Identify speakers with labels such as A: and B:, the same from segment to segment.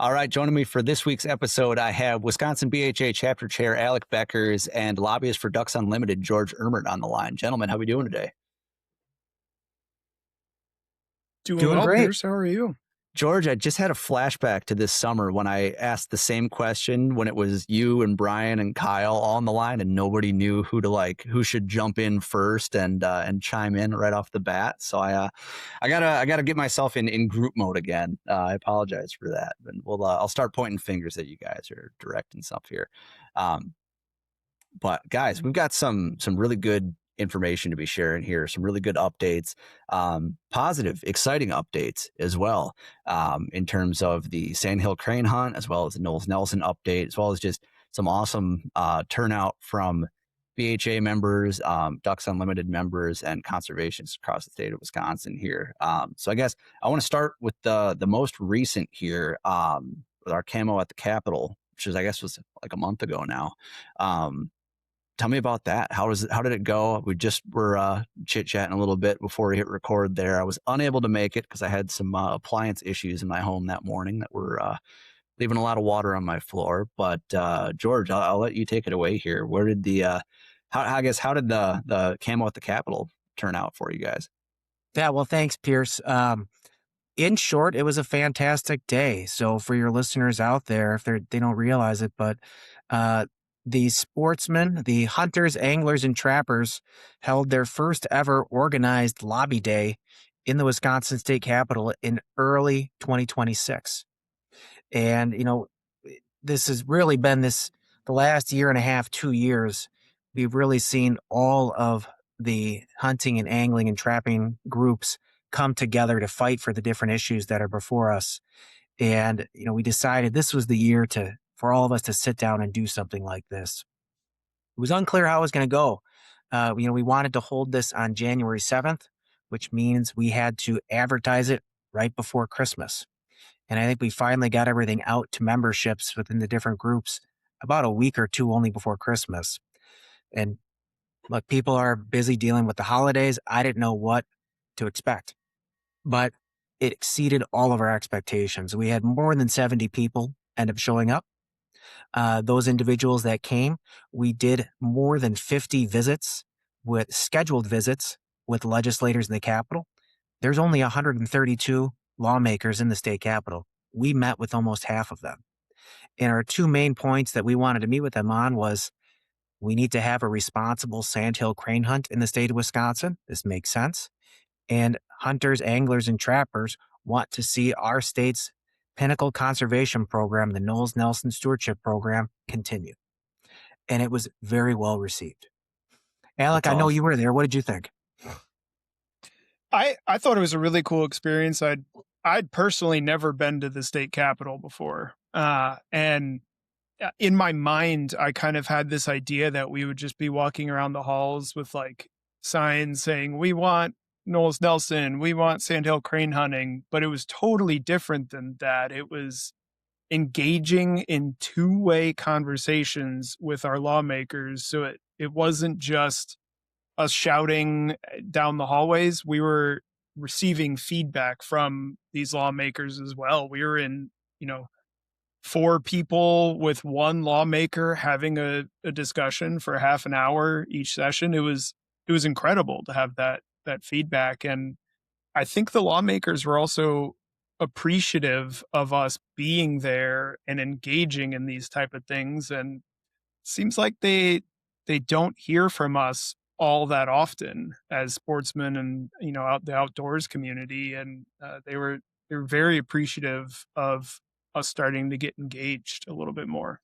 A: All right, joining me for this week's episode, I have Wisconsin BHA Chapter Chair Alec Bekkers and lobbyist for Ducks Unlimited, George Ermert, on the line. Gentlemen, how are we doing today?
B: Doing well,
C: great.
B: Pierce. How are you?
A: George, I just had a flashback to this summer when I asked the same question when it was you and Brian and Kyle all on the line and nobody knew who should jump in first and chime in right off the bat. So I gotta get myself in group mode again. I apologize for that, and I'll start pointing fingers at you guys or directing stuff here. But guys, we've got some really good information to be sharing here, some really good updates, positive, exciting updates as well, in terms of the Sandhill Crane Hunt, as well as the Knowles-Nelson update, as well as just some awesome turnout from BHA members, Ducks Unlimited members, and conservationists across the state of Wisconsin here. So I guess I want to start with the most recent here, with our Camo at the Capitol, which I guess was like a month ago now. Tell me about that. How did it go? We just were chit-chatting a little bit before we hit record there. I was unable to make it because I had some appliance issues in my home that morning that were leaving a lot of water on my floor. But George, I'll let you take it away here. Where did how did the Camo at the Capitol turn out for you guys?
C: Yeah, well, thanks, Pierce. In short, it was a fantastic day. So for your listeners out there, if they don't realize it, but the sportsmen, the hunters, anglers, and trappers held their first ever organized lobby day in the Wisconsin State Capitol in early 2026. And, this has really been the last year and a half, 2 years, we've really seen all of the hunting and angling and trapping groups come together to fight for the different issues that are before us. And, we decided this was the year for all of us to sit down and do something like this. It was unclear how it was going to go. We wanted to hold this on January 7th, which means we had to advertise it right before Christmas. And I think we finally got everything out to memberships within the different groups about a week or two only before Christmas. And look, people are busy dealing with the holidays. I didn't know what to expect, but it exceeded all of our expectations. We had more than 70 people end up showing up. Those individuals that came, we did more than 50 scheduled visits with legislators in the Capitol. There's only 132 lawmakers in the state Capitol. We met with almost half of them. And our two main points that we wanted to meet with them on was we need to have a responsible Sandhill Crane Hunt in the state of Wisconsin. This makes sense. And hunters, anglers, and trappers want to see our state's pinnacle conservation program, the Knowles-Nelson stewardship program, continue. And it was very well received. Alec,
A: That's
C: I know
A: awesome.
C: you were there. What did you think?
B: I thought it was a really cool experience. I'd personally never been to the state capitol before. And in my mind, I kind of had this idea that we would just be walking around the halls with like signs saying, we want Knowles-Nelson, we want Sandhill crane hunting, but it was totally different than that. It was engaging in two-way conversations with our lawmakers. So it wasn't just us shouting down the hallways. We were receiving feedback from these lawmakers as well. We were in, 4 people with one lawmaker having a discussion for half an hour each session. It was incredible to have that feedback. And I think the lawmakers were also appreciative of us being there and engaging in these type of things. And it seems like they don't hear from us all that often as sportsmen and, the outdoors community. And they were very appreciative of us starting to get engaged a little bit more.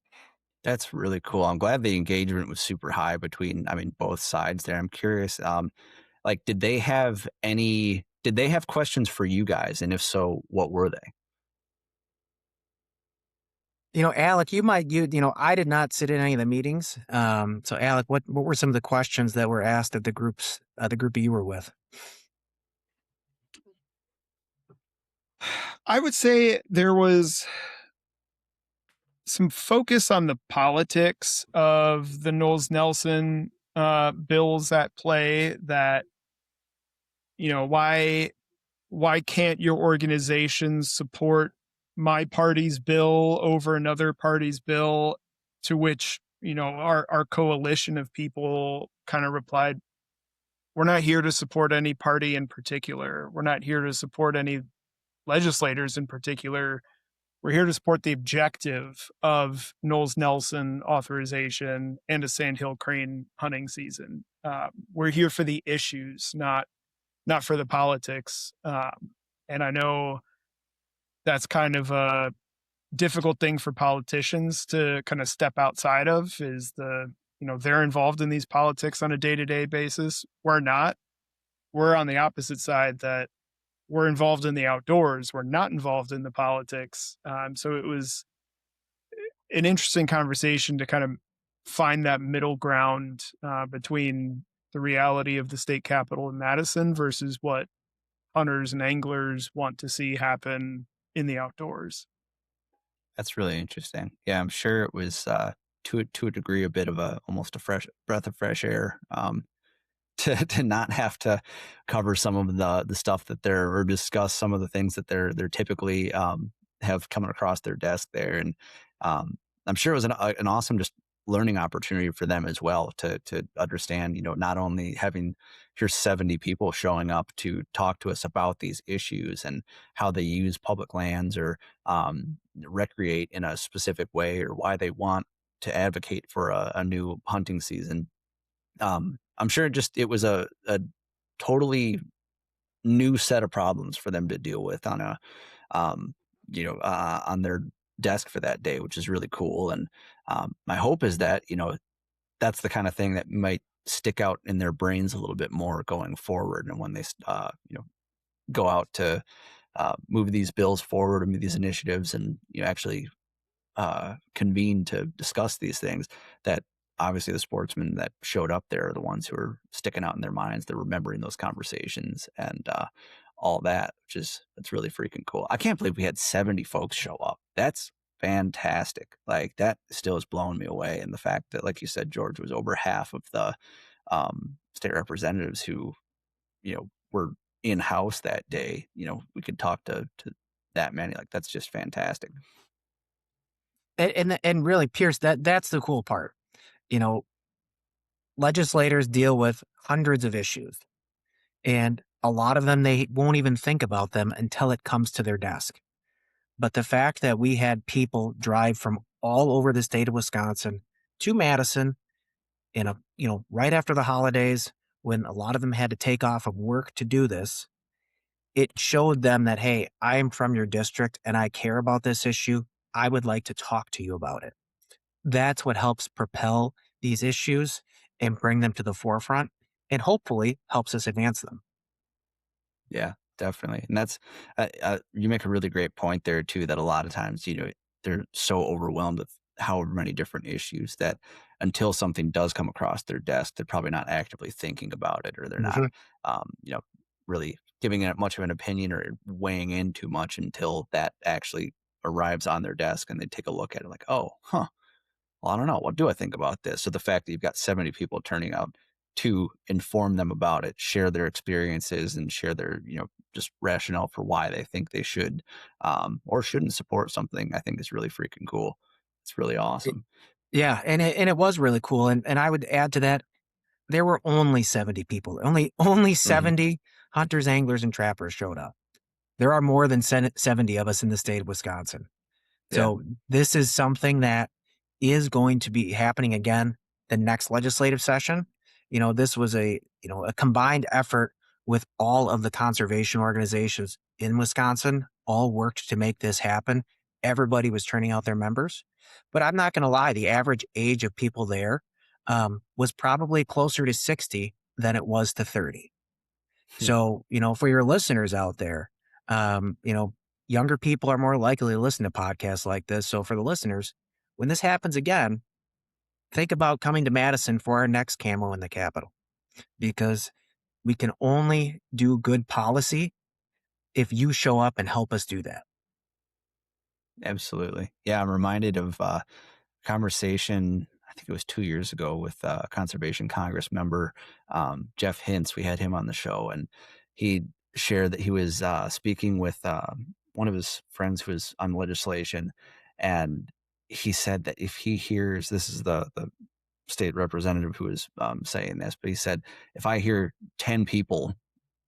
A: That's really cool. I'm glad the engagement was super high between, both sides there. I'm curious, did they have questions for you guys? And if so, what were they?
C: Alec, I did not sit in any of the meetings. So Alec, what were some of the questions that were asked of the group you were with?
B: I would say there was some focus on the politics of the Knowles-Nelson bills at play, that, why can't your organization support my party's bill over another party's bill, to which, our coalition of people kind of replied, we're not here to support any party in particular. We're not here to support any legislators in particular. We're here to support the objective of Knowles-Nelson authorization and a Sandhill Crane hunting season. We're here for the issues, not for the politics. And I know that's kind of a difficult thing for politicians to kind of step outside of, is they're involved in these politics on a day-to-day basis. We're not. We're on the opposite side, that we're involved in the outdoors. We're not involved in the politics. So it was an interesting conversation to kind of find that middle ground between the reality of the state capitol in Madison versus what hunters and anglers want to see happen in the outdoors.
A: That's really interesting. Yeah, I'm sure it was to a degree a bit of almost a fresh breath of fresh air. To not have to cover some of the stuff that or discuss some of the things that they're typically have coming across their desk there, and I'm sure it was an awesome just learning opportunity for them as well to understand, not only having here 70 people showing up to talk to us about these issues and how they use public lands or recreate in a specific way, or why they want to advocate for a new hunting season. I'm sure it was a totally new set of problems for them to deal with on on their desk for that day, which is really cool. And my hope is that, that's the kind of thing that might stick out in their brains a little bit more going forward. And when they, go out to move these bills forward and move these initiatives and, actually convene to discuss these things, that obviously the sportsmen that showed up there are the ones who are sticking out in their minds. They're remembering those conversations and all that, that's really freaking cool. I can't believe we had 70 folks show up. That's fantastic. Like, that still is blowing me away. And the fact that, like you said, George, was over half of the state representatives who, were in-house that day, we could talk to that many. Like, that's just fantastic.
C: And really, Pierce, that's the cool part. Legislators deal with hundreds of issues, and a lot of them, they won't even think about them until it comes to their desk. But the fact that we had people drive from all over the state of Wisconsin to Madison right after the holidays, when a lot of them had to take off of work to do this, it showed them that, hey, I am from your district and I care about this issue. I would like to talk to you about it. That's what helps propel these issues and bring them to the forefront, and hopefully helps us advance them.
A: Yeah, definitely. And that's, you make a really great point there too, that a lot of times, they're so overwhelmed with however many different issues that until something does come across their desk, they're probably not actively thinking about it, or they're not, really giving it much of an opinion or weighing in too much until that actually arrives on their desk and they take a look at it like, oh, well, I don't know. What do I think about this? So the fact that you've got 70 people turning out to inform them about it, share their experiences, and share their, just rationale for why they think they should or shouldn't support something, I think is really freaking cool. It's really awesome.
C: Yeah, and it was really cool. And I would add to that, there were only 70 people. Only 70 hunters, anglers, and trappers showed up. There are more than 70 of us in the state of Wisconsin. So this is something that is going to be happening again the next legislative session. This was a combined effort with all of the conservation organizations in Wisconsin, all worked to make this happen. Everybody was turning out their members. But I'm not going to lie, the average age of people there was probably closer to 60 than it was to 30. So, for your listeners out there, younger people are more likely to listen to podcasts like this. So for the listeners, when this happens again, think about coming to Madison for our next Camo in the Capitol, because we can only do good policy if you show up and help us do that.
A: Absolutely. Yeah, I'm reminded of a conversation, I think it was 2 years ago, with a Conservation Congress member, Jeff Hintz. We had him on the show, and he shared that he was speaking with one of his friends who was on legislation, and he said that if he hears, this is the state representative who was saying this, but he said, if I hear 10 people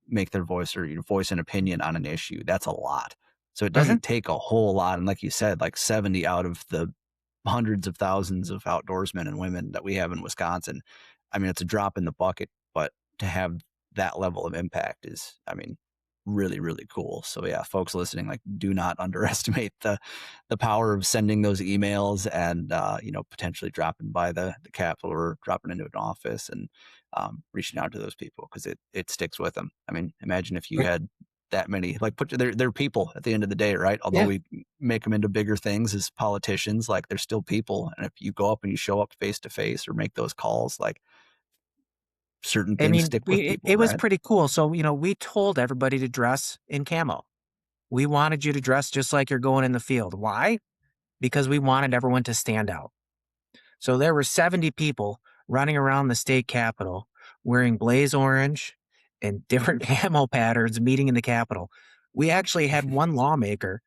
A: make their voice or voice an opinion on an issue, that's a lot. So it doesn't take a whole lot. And like you said, like 70 out of the hundreds of thousands of outdoorsmen and women that we have in Wisconsin, I mean, it's a drop in the bucket, but to have that level of impact is, I mean, really, really cool. So yeah, folks listening, like, do not underestimate the power of sending those emails and potentially dropping by the Capitol or dropping into an office and reaching out to those people, because it sticks with them. I mean, imagine if you had that many, like, they're people at the end of the day, right? Although we make them into bigger things as politicians, like, they're still people. And if you go up and you show up face to face or make those calls, like, certain things stick with people.
C: It was pretty cool. So, we told everybody to dress in camo. We wanted you to dress just like you're going in the field. Why? Because we wanted everyone to stand out. So there were 70 people running around the state capitol wearing blaze orange and different camo patterns meeting in the Capitol. We actually had one lawmaker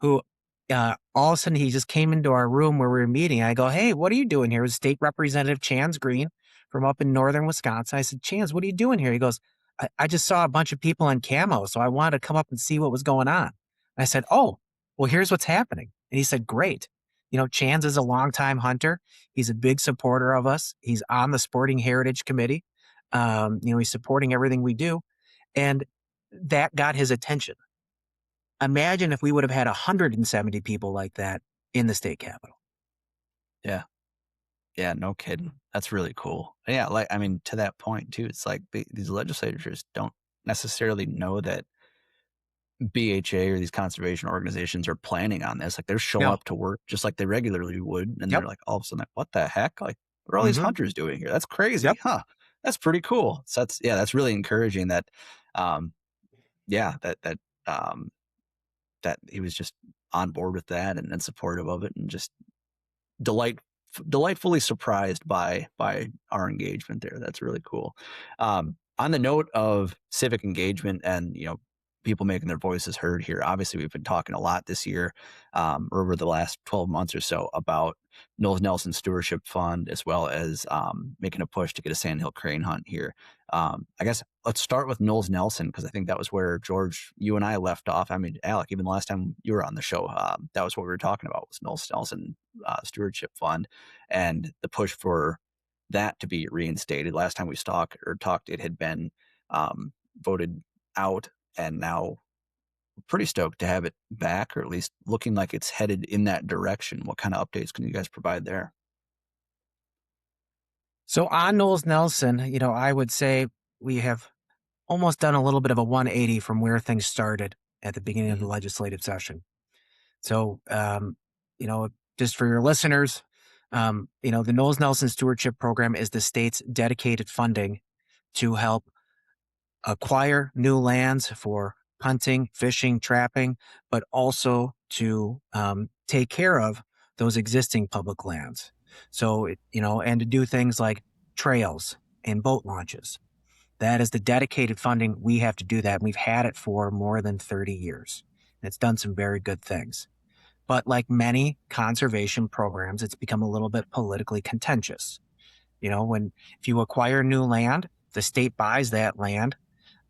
C: who all of a sudden he just came into our room where we were meeting. I go, hey, what are you doing here? It was State Representative Chance Green from up in northern Wisconsin. I said, Chance, what are you doing here? He goes, I just saw a bunch of people on camo, so I wanted to come up and see what was going on. I said, oh, well, here's what's happening. And he said, great. Chance is a longtime hunter. He's a big supporter of us. He's on the Sporting Heritage Committee. He's supporting everything we do. And that got his attention. Imagine if we would have had 170 people like that in the state capitol.
A: Yeah. Yeah, no kidding. That's really cool. Yeah, like, I mean, to that point too, it's like these legislators don't necessarily know that BHA or these conservation organizations are planning on this. Like, they're showing up to work just like they regularly would, and they're like, all of a sudden, like, what the heck? Like, what are all these hunters doing here? That's crazy, huh? That's pretty cool. So that's really encouraging that, that he was just on board with that and supportive of it, and just delightfully surprised by our engagement there. That's really cool. On the note of civic engagement and people making their voices heard here, obviously we've been talking a lot this year, or over the last 12 months or so, about Knowles-Nelson Stewardship Fund, as well as making a push to get a Sandhill Crane Hunt here. I guess let's start with Knowles-Nelson, because I think that was where, George, you and I left off. I mean, Alec, even the last time you were on the show, that was what we were talking about, was Knowles-Nelson Stewardship Fund and the push for that to be reinstated. Last time we talked, it had been voted out, and now we're pretty stoked to have it back, or at least looking like it's headed in that direction. What kind of updates can you guys provide there?
C: So on Knowles-Nelson, I would say we have almost done a little bit of a 180 from where things started at the beginning of the legislative session. So, just for your listeners, the Knowles-Nelson Stewardship Program is the state's dedicated funding to help acquire new lands for hunting, fishing, trapping, but also to take care of those existing public lands. So, and to do things like trails and boat launches. That is the dedicated funding. We have to do that. And we've had it for more than 30 years. And it's done some very good things. But like many conservation programs, it's become a little bit politically contentious. If you acquire new land, the state buys that land.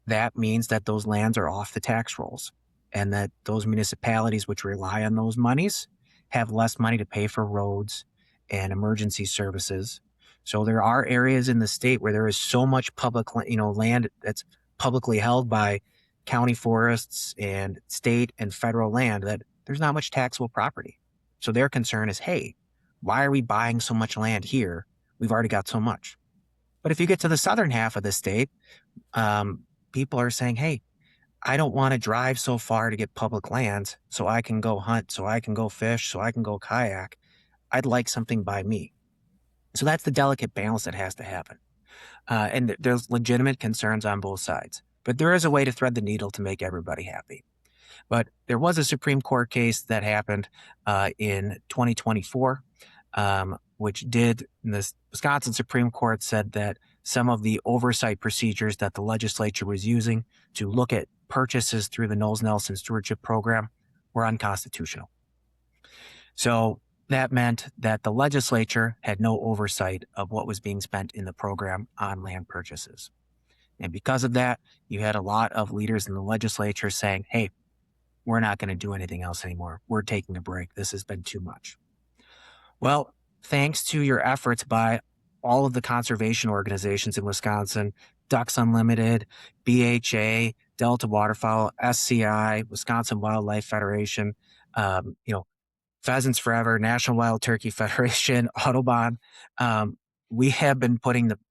C: That means that those lands are off the tax rolls, and that those municipalities which rely on those monies have less money to pay for roads and emergency services. So there are areas in the state where there is so much public, land that's publicly held by county forests and state and federal land, that there's not much taxable property. So their concern is, hey, why are we buying so much land here? We've already got so much. But if you get to the southern half of the state, people are saying, hey, I don't want to drive so far to get public lands so I can go hunt, so I can go fish, so I can go kayak. I'd like something by me. So that's the delicate balance that has to happen. And there's legitimate concerns on both sides. But there is a way to thread the needle to make everybody happy. But there was a Supreme Court case that happened in 2024, which the Wisconsin Supreme Court said that some of the oversight procedures that the legislature was using to look at purchases through the Knowles-Nelson Stewardship Program were unconstitutional. So that meant that the legislature had no oversight of what was being spent in the program on land purchases. And because of that, you had a lot of leaders in the legislature saying, hey, we're not going to do anything else anymore. We're taking a break. This has been too much. Well, thanks to your efforts by all of the conservation organizations in Wisconsin, Ducks Unlimited, BHA, Delta Waterfowl, SCI, Wisconsin Wildlife Federation, Pheasants Forever, National Wild Turkey Federation, Audubon. We have been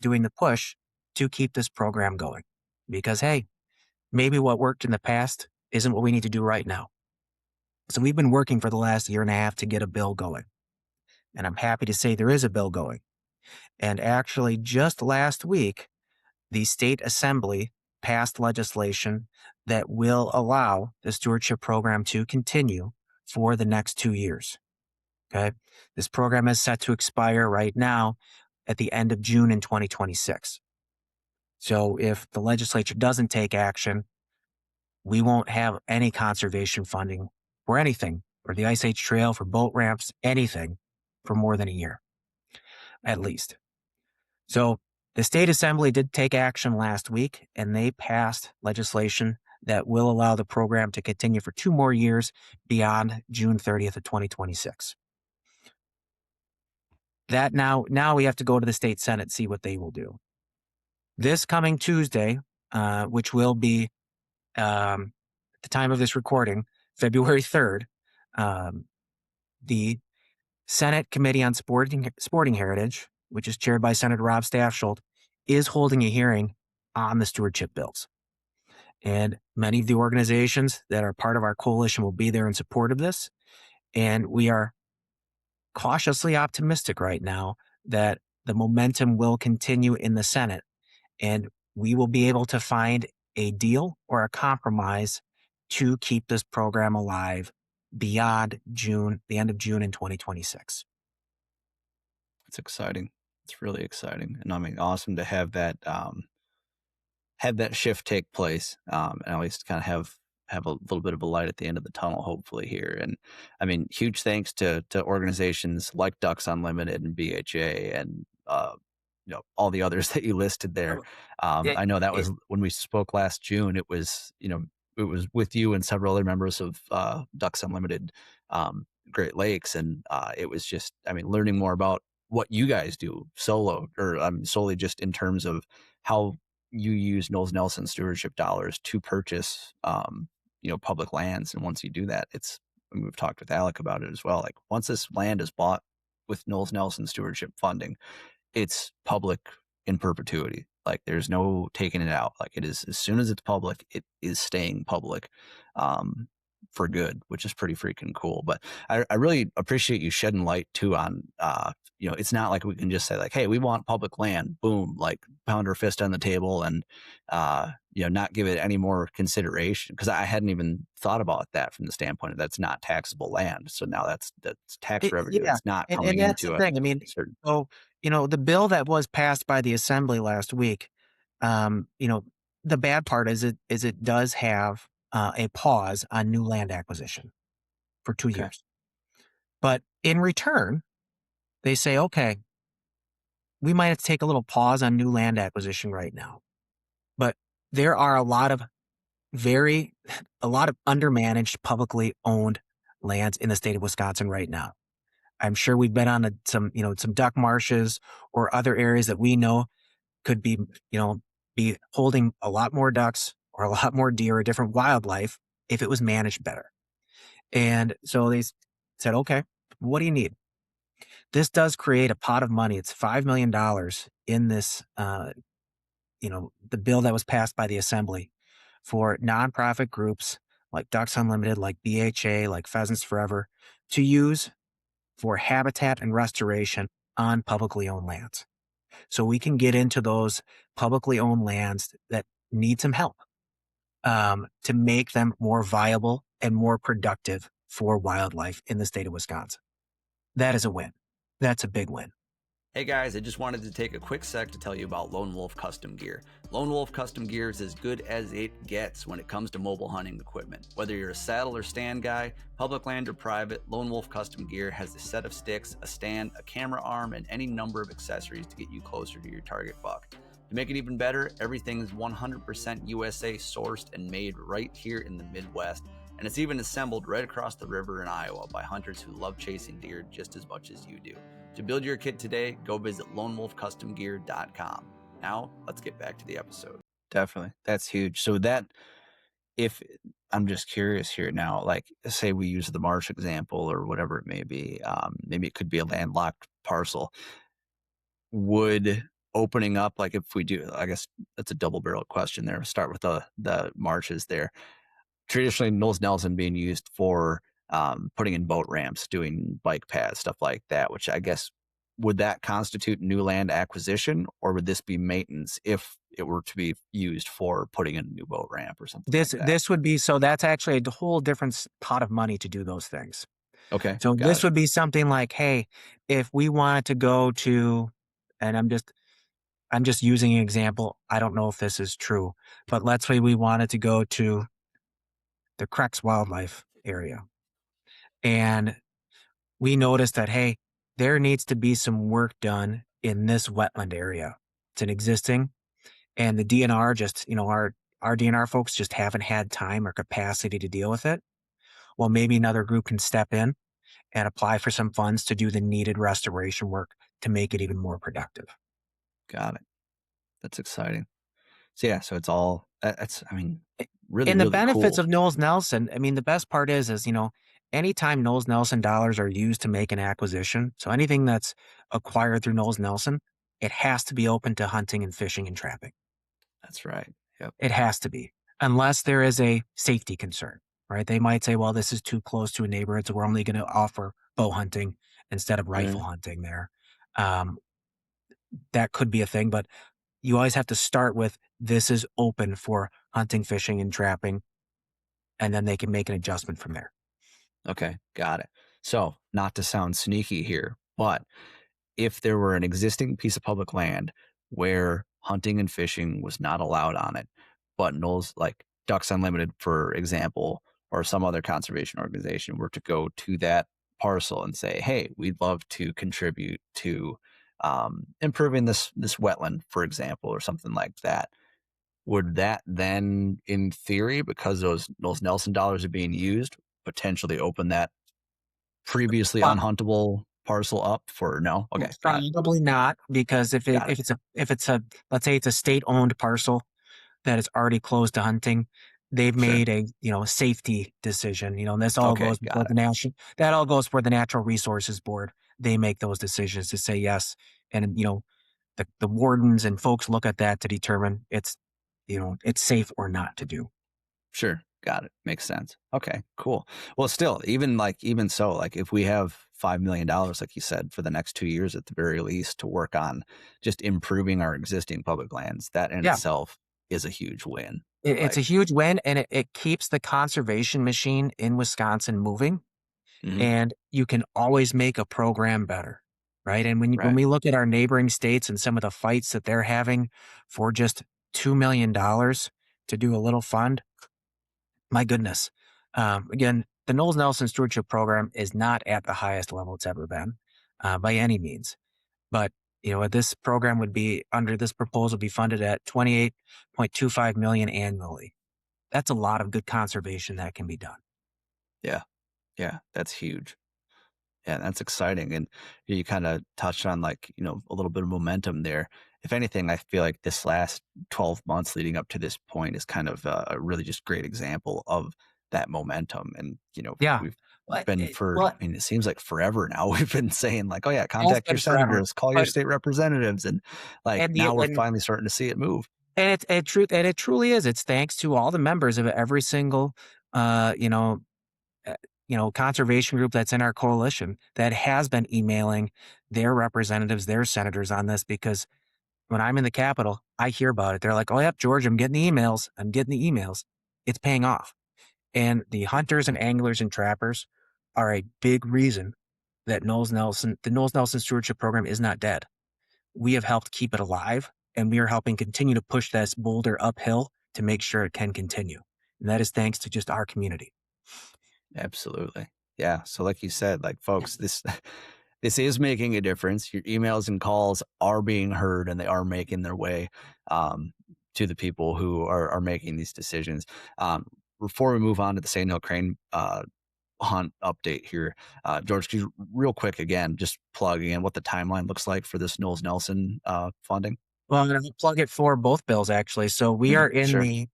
C: doing the push to keep this program going because, hey, maybe what worked in the past isn't what we need to do right now. So we've been working for the last year and a half to get a bill going. And I'm happy to say there is a bill going. And actually, just last week, the state assembly passed legislation that will allow the stewardship program to continue for the next 2 years. Okay. This program is set to expire right now at the end of June in 2026. So if the legislature doesn't take action, we won't have any conservation funding for anything, for the Ice Age Trail, for boat ramps, anything for more than a year, at least. So the state assembly did take action last week, and they passed legislation that will allow the program to continue for 2 more years beyond June 30th of 2026. That now we have to go to the state Senate, see what they will do. This coming Tuesday, which will be at the time of this recording, February 3rd, the Senate Committee on Sporting Heritage, which is chaired by Senator Rob Staffschild, is holding a hearing on the stewardship bills. And many of the organizations that are part of our coalition will be there in support of this. And we are cautiously optimistic right now that the momentum will continue in the Senate and we will be able to find a deal or a compromise to keep this program alive beyond June, the end of June in 2026.
A: It's exciting. It's really exciting. And I mean, awesome to have that shift take place, and at least kind of have a little bit of a light at the end of the tunnel, hopefully here. And I mean, huge thanks to organizations like Ducks Unlimited and BHA and all the others that you listed there. I know that was when we spoke last June. It was with you and several other members of Ducks Unlimited Great Lakes, and it was just, I mean, learning more about what you guys do solo or solely just in terms of how you use Knowles-Nelson stewardship dollars to purchase public lands. And once you do that, we've talked with Alec about it as well. Like once this land is bought with Knowles-Nelson stewardship funding, it's public in perpetuity. Like there's no taking it out. Like it is, as soon as it's public, it is staying public for good, which is pretty freaking cool. But I really appreciate you shedding light too on, it's not like we can just say like, hey, we want public land, boom, like pound our fist on the table and, not give it any more consideration. Cause I hadn't even thought about that from the standpoint of that's not taxable land. So now that's tax revenue.
C: Yeah.
A: It's not coming
C: And that's
A: into
C: the thing. I mean,
A: certain.
C: so, the bill that was passed by the assembly last week, the bad part is it does have a pause on new land acquisition for 2 years. But in return, they say, okay, we might have to take a little pause on new land acquisition right now. But there are a lot of undermanaged, publicly owned lands in the state of Wisconsin right now. I'm sure we've been on some duck marshes or other areas that we know could be holding a lot more ducks or a lot more deer or different wildlife if it was managed better. And so they said, okay, what do you need? This does create a pot of money. It's $5 million in this, the bill that was passed by the assembly for nonprofit groups like Ducks Unlimited, like BHA, like Pheasants Forever to use for habitat and restoration on publicly owned lands. So we can get into those publicly owned lands that need some help to make them more viable and more productive for wildlife in the state of Wisconsin. That is a win. That's a big win.
A: Hey guys, I just wanted to take a quick sec to tell you about Lone Wolf Custom Gear. Lone Wolf Custom Gear is as good as it gets when it comes to mobile hunting equipment. Whether you're a saddle or stand guy, public land or private, Lone Wolf Custom Gear has a set of sticks, a stand, a camera arm, and any number of accessories to get you closer to your target buck. To make it even better, everything is 100% USA sourced and made right here in the Midwest. And it's even assembled right across the river in Iowa by hunters who love chasing deer just as much as you do. To build your kit today, go visit lonewolfcustomgear.com. Now, let's get back to the episode. Definitely. That's huge. So if I'm just curious here now, like say we use the marsh example or whatever it may be, maybe it could be a landlocked parcel. Would opening up, like if we do, I guess that's a double-barreled question there. Start with the marshes there. Traditionally, Knowles-Nelson being used for putting in boat ramps, doing bike paths, stuff like that, which I guess, would that constitute new land acquisition, or would this be maintenance if it were to be used for putting in a new boat ramp or something like that?
C: This would be, so that's actually a whole different pot of money to do those things.
A: Okay.
C: So this would be something like, hey, if we wanted to go to, and I'm just using an example. I don't know if this is true, but let's say we wanted to go to the Creeks Wildlife area. And we noticed that, hey, there needs to be some work done in this wetland area. It's an existing, and the DNR just, our DNR folks just haven't had time or capacity to deal with it. Well, maybe another group can step in and apply for some funds to do the needed restoration work to make it even more productive.
A: Got it. That's exciting. So yeah, so it's all, that's, I mean, really,
C: And the
A: really
C: benefits
A: cool.
C: of Knowles-Nelson, I mean, the best part is, anytime Knowles-Nelson dollars are used to make an acquisition, so anything that's acquired through Knowles-Nelson, it has to be open to hunting and fishing and trapping.
A: That's right. Yep.
C: It has to be, unless there is a safety concern, right? They might say, well, this is too close to a neighborhood, so we're only going to offer bow hunting instead of rifle hunting there. That could be a thing, but you always have to start with, this is open for hunting, fishing, and trapping, and then they can make an adjustment from there.
A: Okay, got it. So, not to sound sneaky here, but if there were an existing piece of public land where hunting and fishing was not allowed on it, but Knowles, like Ducks Unlimited, for example, or some other conservation organization were to go to that parcel and say, hey, we'd love to contribute to improving this wetland, for example, or something like that. Would that then, in theory, because those Knowles-Nelson dollars are being used, potentially open that previously unhuntable parcel up for no? Okay, got it.
C: Probably not, because if
A: Got it.
C: it's a let's say it's a state-owned parcel that is already closed to hunting, they've
A: Sure.
C: made a safety decision. And this all
A: Okay,
C: goes
A: got
C: before
A: it.
C: that all goes for the Natural Resources Board. They make those decisions to say yes, and the wardens and folks look at that to determine it's safe or not to do.
A: Sure, got it. Makes sense. Okay, cool. Well, still, even so, like if we have $5 million, like you said, for the next 2 years at the very least, to work on just improving our existing public lands, that in
C: Yeah.
A: itself is a huge win.
C: It's a huge win, and it keeps the conservation machine in Wisconsin moving.
A: Mhm.
C: And you can always make a program better, right? And when
A: Right.
C: we look at our neighboring states and some of the fights that they're having for just $2 million to do a little fund, my goodness. Again, the Knowles-Nelson Stewardship Program is not at the highest level it's ever been, by any means. But this program would be, under this proposal, be funded at $28.25 million annually. That's a lot of good conservation that can be done.
A: Yeah, that's huge. Yeah, that's exciting. And you kind of touched on, like, a little bit of momentum there. If anything, I feel like this last 12 months leading up to this point is kind of a really just great example of that momentum. And,
C: Yeah.
A: we've
C: Well,
A: been I mean, it seems like forever now. We've been saying like, oh yeah,
C: has
A: contact your
C: been forever.
A: senators, call your
C: But
A: state representatives. And like
C: and the
A: now we're
C: and
A: finally starting to see it move.
C: it truly is. It's thanks to all the members of every single uh, you know conservation group that's in our coalition that has been emailing their representatives, their senators on this, because when I'm in the Capitol, I hear about it. They're like, "Oh, yep, George, I'm getting the emails. I'm getting the emails. It's paying off." And the hunters and anglers and trappers are a big reason that the Knowles-Nelson Stewardship Program is not dead. we have helped keep it alive, and we are helping continue to push this boulder uphill to make sure it can continue. And that is thanks to just our community.
A: Absolutely. Yeah. So like you said, like folks, this this is making a difference. Your emails and calls are being heard and they are making their way to the people who are making these decisions. Before we move on to the Sandhill Crane hunt update here, George, could you real quick again just plug in what the timeline looks like for this Knowles-Nelson funding?
C: Well, I'm going to plug it for both bills, actually. So we are in
A: Sure.
C: the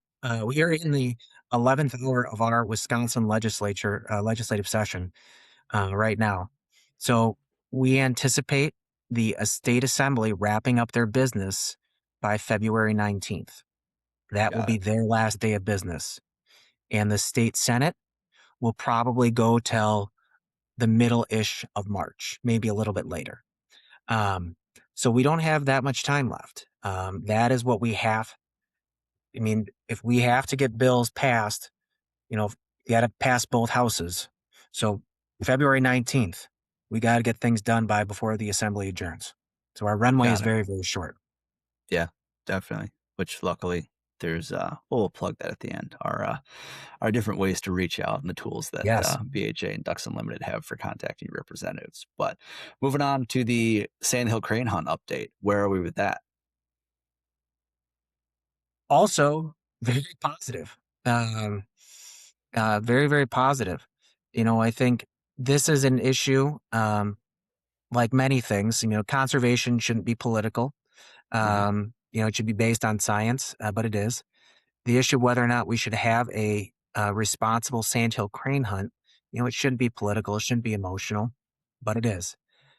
C: 11th hour of our Wisconsin legislative session right now. So we anticipate the state assembly wrapping up their business by February 19th. That will
A: Got
C: be
A: it.
C: their last day of business. And the state Senate will probably go till the middle-ish of March, maybe a little bit later. So we don't have that much time left. That is what we have. I mean, if we have to get bills passed, you got to pass both houses. So February 19th, we got to get things done by before the assembly adjourns. So our runway is
A: Got it.
C: very, very short.
A: Yeah, definitely. Which luckily there's we'll plug that at the end. Our different ways to reach out and the tools that
C: Yes.
A: BHA and Ducks Unlimited have for contacting representatives. But moving on to the Sandhill Crane Hunt update, where are we with that?
C: Also, very positive. Very, very positive. I think this is an issue, like many things. Conservation shouldn't be political. It should be based on science, but it is. The issue of whether or not we should have a responsible sandhill crane hunt, it shouldn't be political. It shouldn't be emotional, but it is.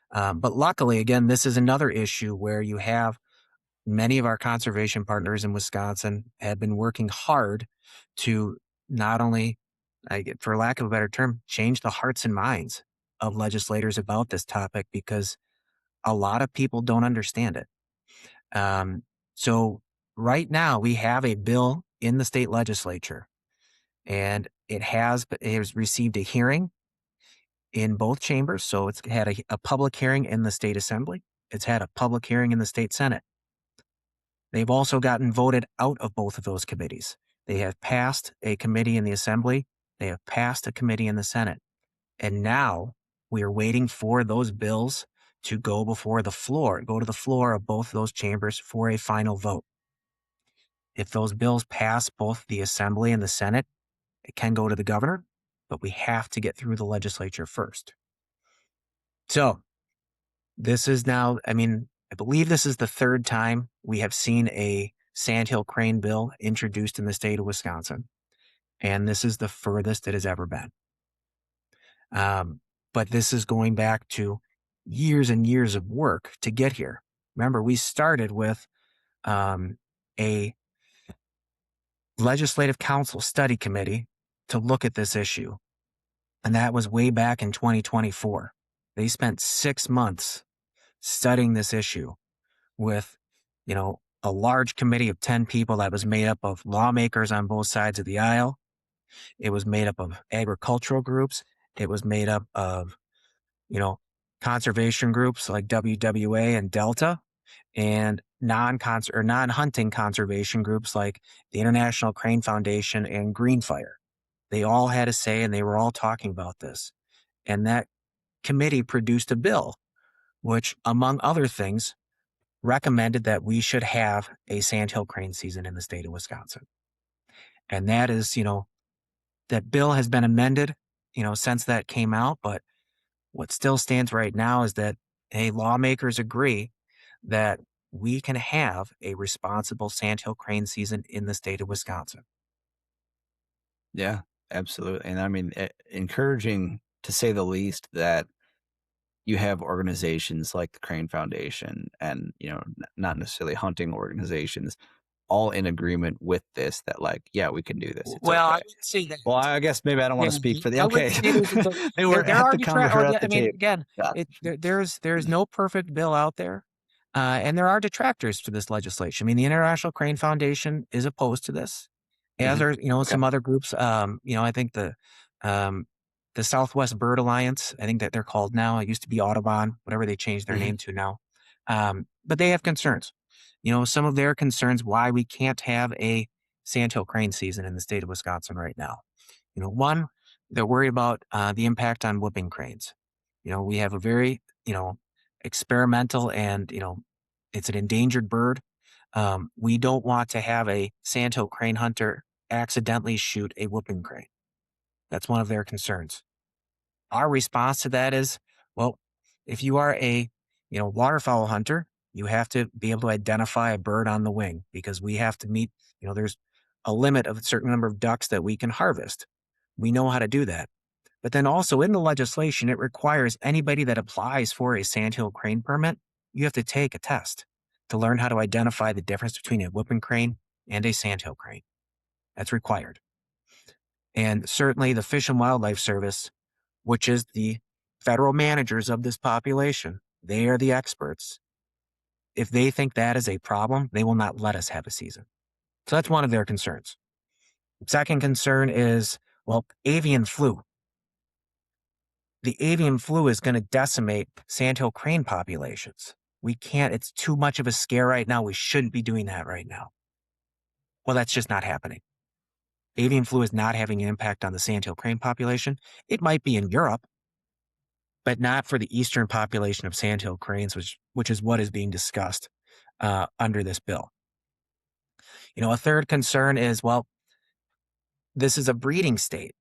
C: But luckily, again, this is another issue where you have many of our conservation partners in Wisconsin have been working hard to not only, for lack of a better term, change the hearts and minds of legislators about this topic, because a lot of people don't understand it. So right now we have a bill in the state legislature, and it has received a hearing in both chambers. So it's had a public hearing in the state assembly. It's had a public hearing in the state Senate. They've also gotten voted out of both of those committees. They have passed a committee in the assembly. They have passed a committee in the Senate. And now we are waiting for those bills to go to the floor of both those chambers for a final vote. If those bills pass both the assembly and the Senate, it can go to the governor, but we have to get through the legislature first. So this is now, I believe this is the third time we have seen a Sandhill Crane bill introduced in the state of Wisconsin. And this is the furthest it has ever been. But this is going back to years and years of work to get here. Remember, we started with a legislative council study committee to look at this issue. And that was way back in 2024. They spent 6 months studying this issue with, a large committee of 10 people that was made up of lawmakers on both sides of the aisle. It was made up of agricultural groups. It was made up of, conservation groups like WWA and Delta, and non-hunting conservation groups like the International Crane Foundation and Greenfire. They all had a say, and they were all talking about this. And that committee produced a bill, which, among other things, recommended that we should have a sandhill crane season in the state of Wisconsin. And that is, that bill has been amended, since that came out. But what still stands right now is that, lawmakers agree that we can have a responsible sandhill crane season in the state of Wisconsin.
A: Yeah, absolutely. And encouraging to say the least that you have organizations like the Crane Foundation and, not necessarily hunting organizations all in agreement with this, that yeah, we can do this. It's
C: Well,
A: okay.
C: I would say that.
A: Well, I guess maybe I don't want to speak for the, okay. They
C: There
A: were
C: there
A: at
C: are
A: the conversation at the table.
C: again, there's no perfect bill out there. And there are detractors to this legislation. The International Crane Foundation is opposed to this, as are, some other groups. I think the Southwest Bird Alliance, I think that they're called now. It used to be Audubon, whatever they changed their name to now. but they have concerns. Some of their concerns why we can't have a sandhill crane season in the state of Wisconsin right now. One, they're worried about the impact on whooping cranes. We have a very, experimental and, it's an endangered bird. We don't want to have a sandhill crane hunter accidentally shoot a whooping crane. That's one of their concerns. Our response to that is, well, if you are a, waterfowl hunter, you have to be able to identify a bird on the wing because we have to meet, there's a limit of a certain number of ducks that we can harvest. We know how to do that. But then also in the legislation, it requires anybody that applies for a sandhill crane permit, you have to take a test to learn how to identify the difference between a whooping crane and a sandhill crane. That's required. And certainly the Fish and Wildlife Service, which is the federal managers of this population, they are the experts. If they think that is a problem, they will not let us have a season. So that's one of their concerns. Second concern is, avian flu. The avian flu is going to decimate sandhill crane populations. We can't, it's too much of a scare right now. We shouldn't be doing that right now. Well, that's just not happening. Avian flu is not having an impact on the sandhill crane population. It might be in Europe, but not for the eastern population of sandhill cranes, which is what is being discussed under this bill. A third concern is, this is a breeding state.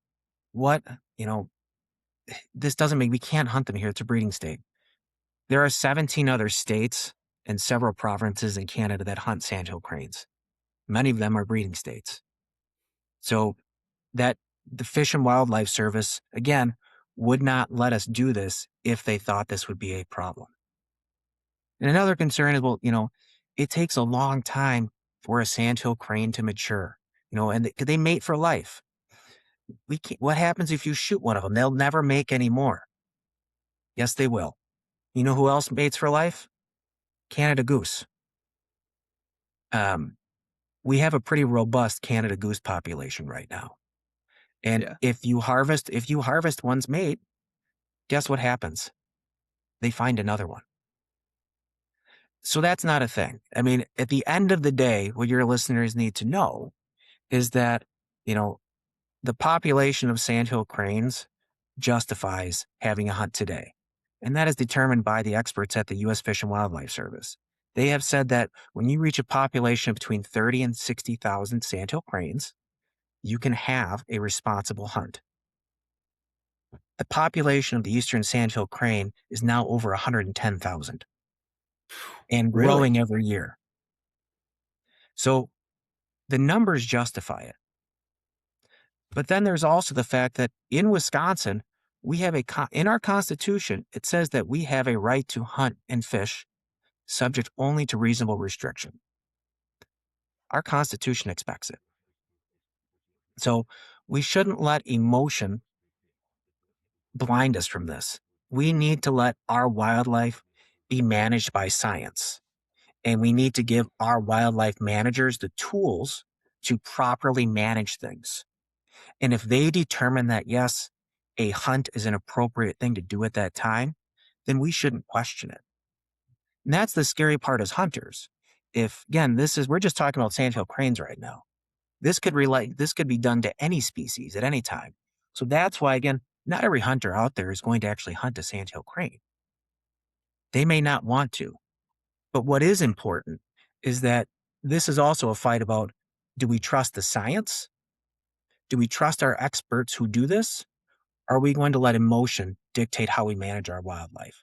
C: This doesn't mean we can't hunt them here. It's a breeding state. There are 17 other states and several provinces in Canada that hunt sandhill cranes. Many of them are breeding states. So that the Fish and Wildlife Service, again, would not let us do this if they thought this would be a problem. And another concern is, it takes a long time for a sandhill crane to mature, and they mate for life. What happens if you shoot one of them? They'll never make any more. Yes, they will. You know who else mates for life? Canada goose. We have a pretty robust Canada goose population right now. And if you harvest one's mate, guess what happens? They find another one. So that's not a thing. I mean, at the end of the day, what your listeners need to know is that, the population of sandhill cranes justifies having a hunt today. And that is determined by the experts at the U.S. Fish and Wildlife Service. They have said that when you reach a population of between 30 and 60,000 sandhill cranes, you can have a responsible hunt. The population of the eastern sandhill crane is now over 110,000 and growing every year. So the numbers justify it. But then there's also the fact that in Wisconsin, we have in our Constitution, it says that we have a right to hunt and fish subject only to reasonable restriction. Our Constitution expects it. So we shouldn't let emotion blind us from this. We need to let our wildlife be managed by science. And we need to give our wildlife managers the tools to properly manage things. And if they determine that, yes, a hunt is an appropriate thing to do at that time, then we shouldn't question it. And that's the scary part as hunters. We're just talking about sandhill cranes right now. This could be done to any species at any time. So that's why, again, not every hunter out there is going to actually hunt a sandhill crane. They may not want to. But what is important is that this is also a fight about, do we trust the science? Do we trust our experts who do this? Or are we going to let emotion dictate how we manage our wildlife?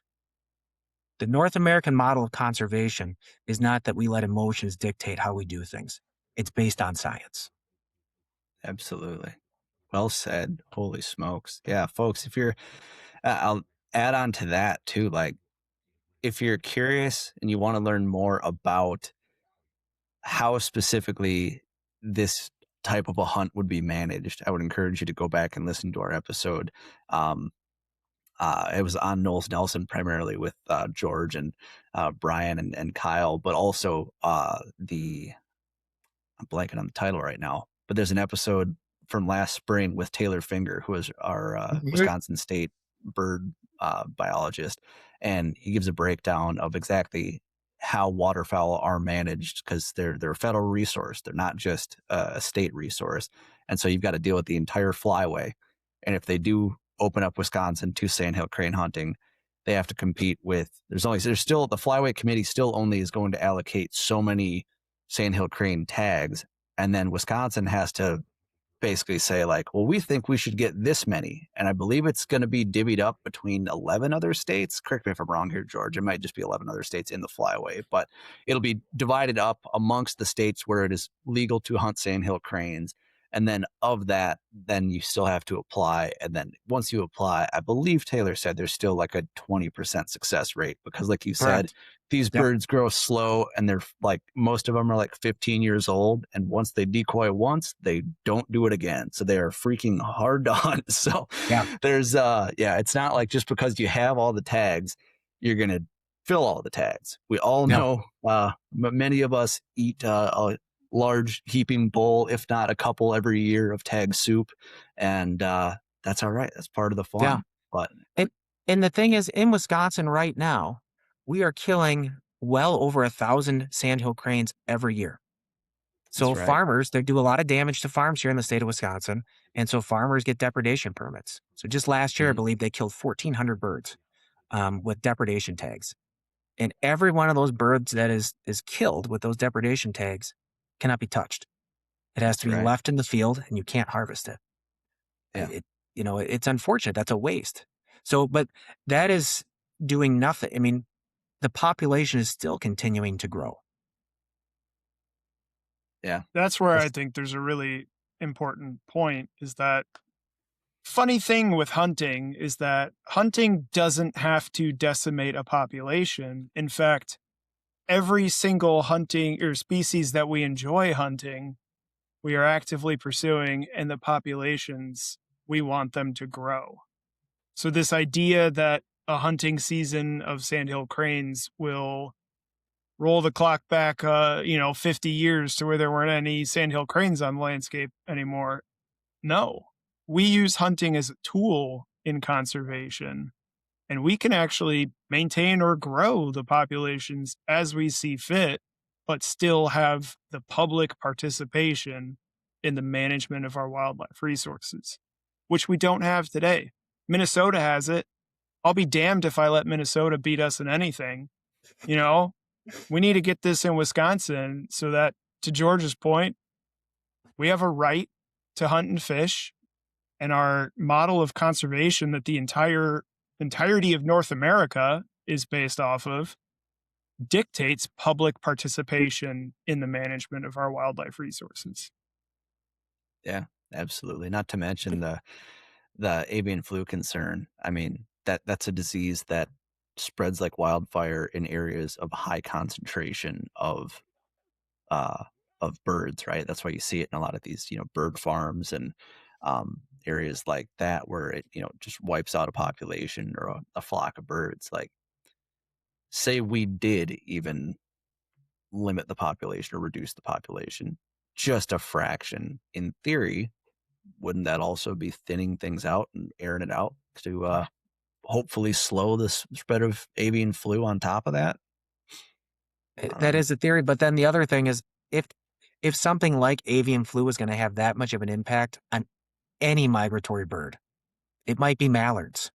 C: The North American model of conservation is not that we let emotions dictate how we do things. It's based on science.
A: Absolutely. Well said. Holy smokes. Yeah, folks, if you're, I'll add on to that too. Like, if you're curious and you want to learn more about how specifically this type of a hunt would be managed, I would encourage you to go back and listen to our episode. It was on Knowles-Nelson primarily with George and Brian and Kyle, but also I'm blanking on the title right now, but there's an episode from last spring with Taylor Finger, who is our Wisconsin State bird biologist, and he gives a breakdown of exactly how waterfowl are managed, because they're a federal resource. They're not just a state resource. And so you've got to deal with the entire flyway. And if they do open up Wisconsin to sandhill crane hunting, they have to compete with, there's still, the flyway committee still only is going to allocate so many sandhill crane tags. And then Wisconsin has to basically say, like, well, we think we should get this many. And I believe it's going to be divvied up between 11 other states. Correct me if I'm wrong here, George. It might just be 11 other states in the flyway, but it'll be divided up amongst the states where it is legal to hunt sandhill cranes. And then of that, then you still have to apply. And then once you apply, I believe Taylor said there's still like a 20% success rate, because like you said,
C: Correct.
A: these
C: Yep.
A: birds grow slow, and they're like, most of them are like 15 years old. And once they decoy once, they don't do it again. So they are freaking hard to hunt. So
C: Yeah.
A: there's, it's not like just because you have all the tags, you're going to fill all the tags. We all know, many of us eat a large heaping bowl, if not a couple every year, of tag soup. And that's all right. That's part of the fun.
C: Yeah.
A: But
C: And the thing is, in Wisconsin right now, we are killing well over 1,000 sandhill cranes every year. So
A: That's right.
C: farmers, they do a lot of damage to farms here in the state of Wisconsin. And so farmers get depredation permits. So just last year, I believe they killed 1,400 birds with depredation tags. And every one of those birds that is killed with those depredation tags cannot be touched. It has to be
A: right.
C: left in the field, and you can't harvest it.
A: Yeah.
C: It's unfortunate. That's a waste. So, but that is doing nothing. I mean, the population is still continuing to grow.
A: Yeah.
B: That's where I think there's a really important point, is that funny thing with hunting is that hunting doesn't have to decimate a population. In fact, every single hunting or species that we enjoy hunting, we are actively pursuing, and the populations, we want them to grow. So this idea that a hunting season of sandhill cranes will roll the clock back 50 years to where there weren't any sandhill cranes on the landscape anymore. No. We use hunting as a tool in conservation, and we can actually maintain or grow the populations as we see fit, but still have the public participation in the management of our wildlife resources, which we don't have today. Minnesota has it. I'll be damned if I let Minnesota beat us in anything. We need to get this in Wisconsin so that, to George's point, we have a right to hunt and fish, and our model of conservation that the entirety of North America is based off of dictates public participation in the management of our wildlife resources.
A: Yeah, absolutely. Not to mention the avian flu concern. I mean, that's a disease that spreads like wildfire in areas of high concentration of birds, right? That's why you see it in a lot of these, bird farms and areas like that, where it, just wipes out a population or a flock of birds. Like, say we did even limit the population or reduce the population just a fraction, in theory, wouldn't that also be thinning things out and airing it out to hopefully slow the spread of avian flu on top of that?
C: That is a theory. But then the other thing is, if something like avian flu is going to have that much of an impact on any migratory bird, it might be mallards.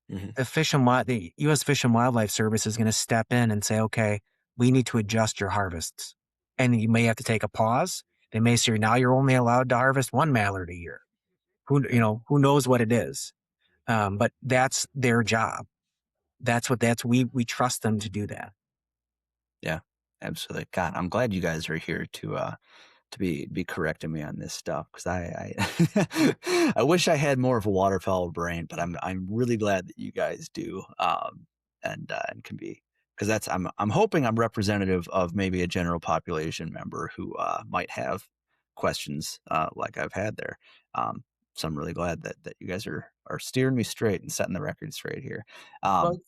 C: The U.S. Fish and Wildlife Service is going to step in and say, okay, we need to adjust your harvests. And you may have to take a pause. They may say, now you're only allowed to harvest one mallard a year. Who knows what it is? But that's their job. We trust them to do that.
A: Yeah, absolutely. God, I'm glad you guys are here to be correcting me on this stuff, because I I wish I had more of a waterfowl brain, but I'm really glad that you guys do, and can be, because I'm hoping I'm representative of maybe a general population member who might have questions like I've had there. So I'm really glad that you guys are steering me straight and setting the record straight here.
C: Well,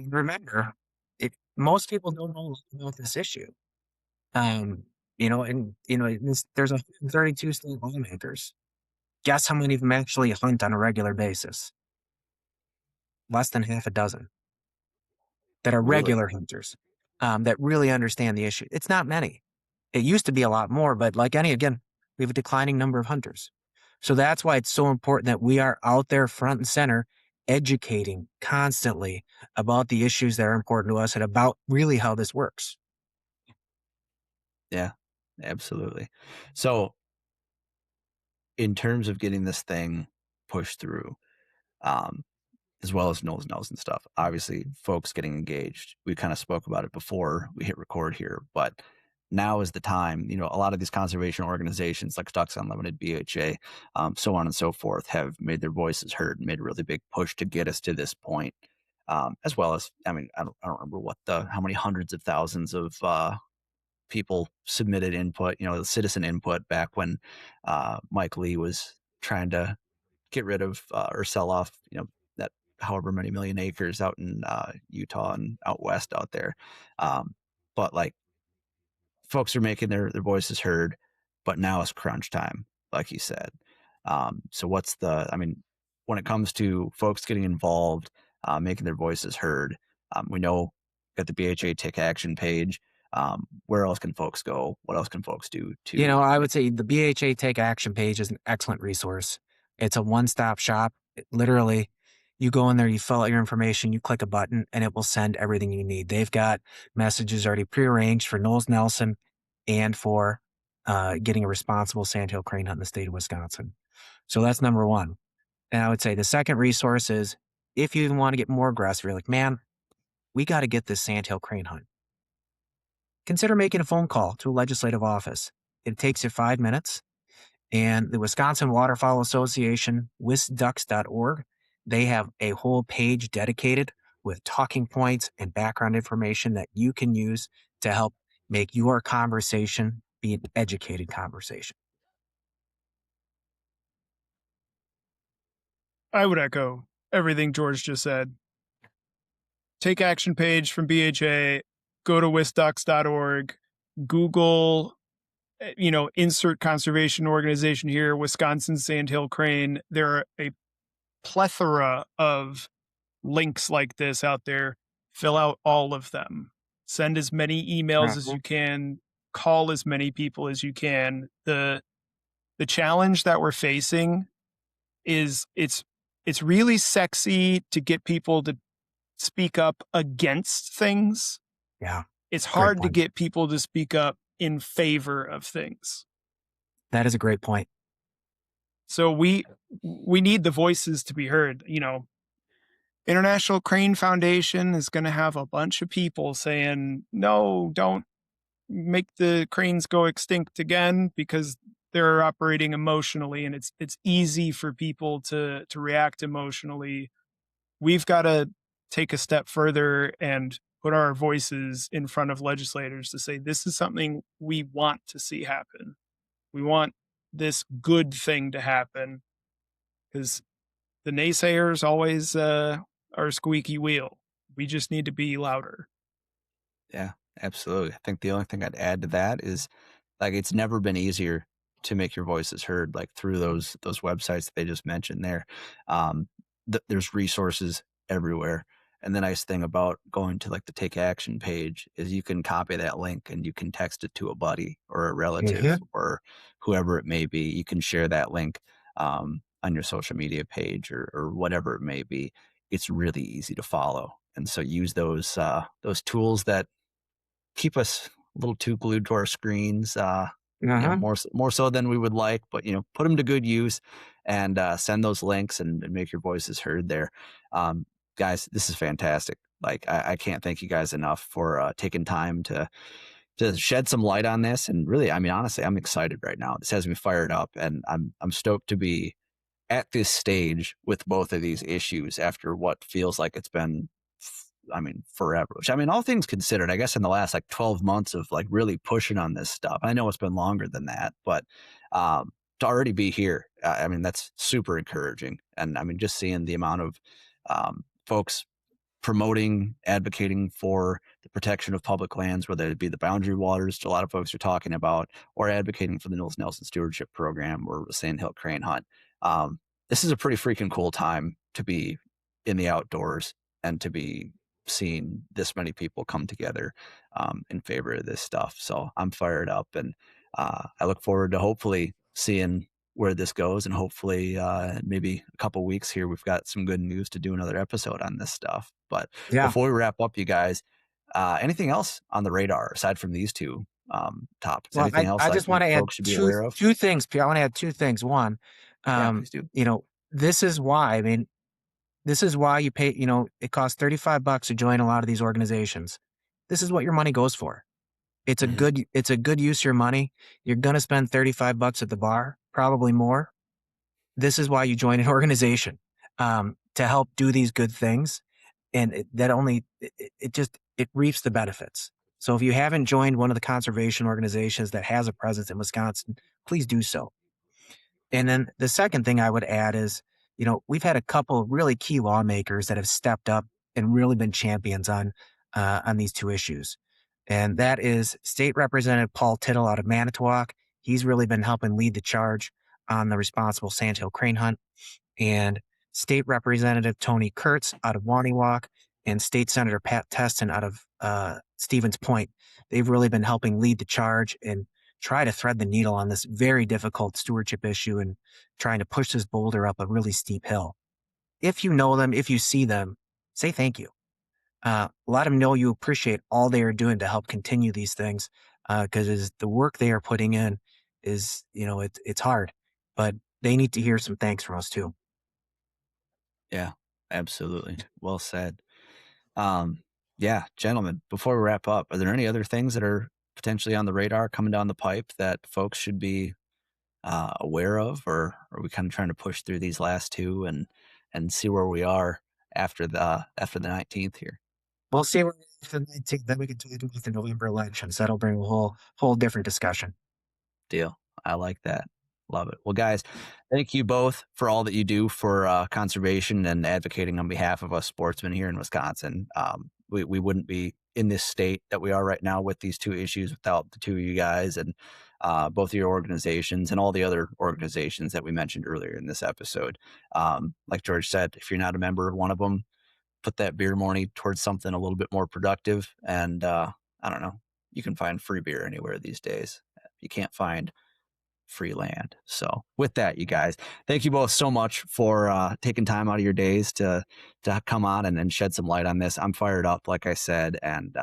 C: remember, most people don't know about this issue. There's 132 state lawmakers. Guess how many of them actually hunt on a regular basis? Less than half a dozen that are
A: Really?
C: regular hunters. that really understand the issue. It's not many. It used to be a lot more, but like again, we have a declining number of hunters. So that's why it's so important that we are out there front and center, educating constantly about the issues that are important to us and about really how this works.
A: Yeah, absolutely. So, in terms of getting this thing pushed through, um, as well as Knowles-Nelson stuff, obviously, folks getting engaged. We kind of spoke about it before we hit record here, but now is the time. A lot of these conservation organizations like Ducks Unlimited, BHA, so on and so forth, have made their voices heard and made a really big push to get us to this point. As well as, I mean, I don't remember how many hundreds of thousands of people submitted input, the citizen input back when Mike Lee was trying to get rid of or sell off, that however many million acres out in Utah and out west out there. But like, folks are making their voices heard, but now it's crunch time, like you said. So when it comes to folks getting involved, making their voices heard, we know got the BHA Take Action page. Where else can folks go? What else can folks do to?
C: I would say the BHA Take Action page is an excellent resource. It's a one-stop shop. Literally, you go in there, you fill out your information, you click a button, and it will send everything you need. They've got messages already prearranged for Knowles-Nelson and for getting a responsible Sandhill Crane Hunt in the state of Wisconsin. So that's number one. And I would say the second resource is if you even want to get more aggressive, you're like, man, we got to get this Sandhill Crane Hunt. Consider making a phone call to a legislative office. It takes you 5 minutes. And the Wisconsin Waterfowl Association, wisducks.org, they have a whole page dedicated with talking points and background information that you can use to help make your conversation be an educated conversation.
B: I would echo everything George just said. Take Action page from BHA, go to wisducks.org, Google, insert conservation organization here, Wisconsin Sandhill Crane. There are a plethora of links like this out there. Fill out all of them. Send as many emails as you can. Call as many people as you can. The challenge that we're facing is it's really sexy to get people to speak up against things.
C: Yeah.
B: It's hard to get people to speak up in favor of things.
C: That is a great point.
B: So we need the voices to be heard. International Crane Foundation is going to have a bunch of people saying, no, don't make the cranes go extinct again, because they're operating emotionally and it's easy for people to react emotionally. We've got to take a step further and put our voices in front of legislators to say, this is something we want to see happen. We want this good thing to happen, because the naysayers always are a squeaky wheel. We just need to be louder.
A: Yeah, absolutely. I think the only thing I'd add to that is, like, it's never been easier to make your voices heard, like through those websites that they just mentioned there. There's resources everywhere. And the nice thing about going to like the Take Action page is you can copy that link and you can text it to a buddy or a relative or whoever it may be. You can share that link on your social media page or whatever it may be. It's really easy to follow. And so use those tools that keep us a little too glued to our screens, more so than we would like, but put them to good use and send those links and make your voices heard there. Guys, this is fantastic. Like, I can't thank you guys enough for taking time to shed some light on this. And really, I mean, honestly, I'm excited right now. This has me fired up, and I'm stoked to be at this stage with both of these issues after what feels like it's been, forever. Which, all things considered, I guess in the last like 12 months of like really pushing on this stuff. I know it's been longer than that, but to already be here, that's super encouraging. And just seeing the amount of folks promoting, advocating for the protection of public lands, whether it be the boundary waters, which a lot of folks are talking about, or advocating for the Knowles-Nelson stewardship program or the Sandhill Crane Hunt. This is a pretty freaking cool time to be in the outdoors and to be seeing this many people come together in favor of this stuff. So I'm fired up, and I look forward to hopefully seeing where this goes, and hopefully maybe a couple weeks here we've got some good news to do another episode on this stuff. But
C: Yeah.
A: before we wrap up, you guys, anything else on the radar aside from these two topics?
C: Well,
A: Anything else
C: I
A: like
C: just want to add
A: folks should be aware of?
C: two things, Pierre. I want to add two things. One,
A: Yeah, please do.
C: you know, this is why, I mean, this is why you pay, it costs $35 to join a lot of these organizations. This is what your money goes for. It's a good use of your money. You're going to spend $35 at the bar, probably more. This is why you join an organization, to help do these good things. And it reaps the benefits. So if you haven't joined one of the conservation organizations that has a presence in Wisconsin, please do so. And then the second thing I would add is, we've had a couple of really key lawmakers that have stepped up and really been champions on these two issues. And that is State Representative Paul Tittle out of Manitowoc. He's really been helping lead the charge on the responsible Sandhill Crane Hunt. And State Representative Tony Kurtz out of Waniwak and State Senator Pat Teston out of Stevens Point. They've really been helping lead the charge and try to thread the needle on this very difficult stewardship issue and trying to push this boulder up a really steep hill. If you know them, if you see them, say thank you. Let them know you appreciate all they are doing to help continue these things, because the work they are putting in is, it's hard, but they need to hear some thanks from us too.
A: Yeah, absolutely. Well said. Yeah, gentlemen, before we wrap up, are there any other things that are potentially on the radar coming down the pipe that folks should be aware of, or are we kind of trying to push through these last two and see where we are after the 19th here?
C: We'll see where then we can do it with the November elections. That'll bring a whole different discussion.
A: Deal. I like that. Love it. Well, guys, thank you both for all that you do for conservation and advocating on behalf of us sportsmen here in Wisconsin. We wouldn't be in this state that we are right now with these two issues without the two of you guys and both of your organizations and all the other organizations that we mentioned earlier in this episode. Like George said, if you're not a member of one of them, put that beer money towards something a little bit more productive. And I don't know, you can find free beer anywhere these days. You can't find free land. So with that, you guys, thank you both so much for taking time out of your days to come on and shed some light on this. I'm fired up, like I said, and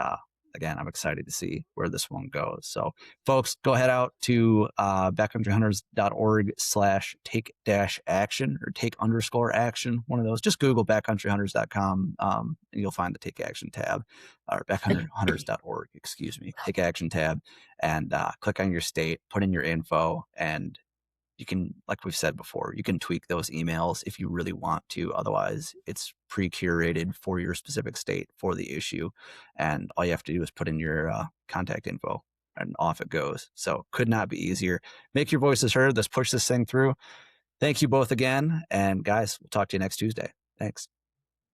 A: again, I'm excited to see where this one goes. So folks, go head out to backcountryhunters.org/take-action or take_action, one of those. Just Google backcountryhunters.com and you'll find the Take Action tab, or backcountryhunters.org, excuse me, Take Action tab, and click on your state, put in your info, and you can, like we've said before, you can tweak those emails if you really want to. Otherwise, it's pre-curated for your specific state for the issue. And all you have to do is put in your contact info and off it goes. So could not be easier. Make your voices heard. Let's push this thing through. Thank you both again. And guys, we'll talk to you next Tuesday. Thanks.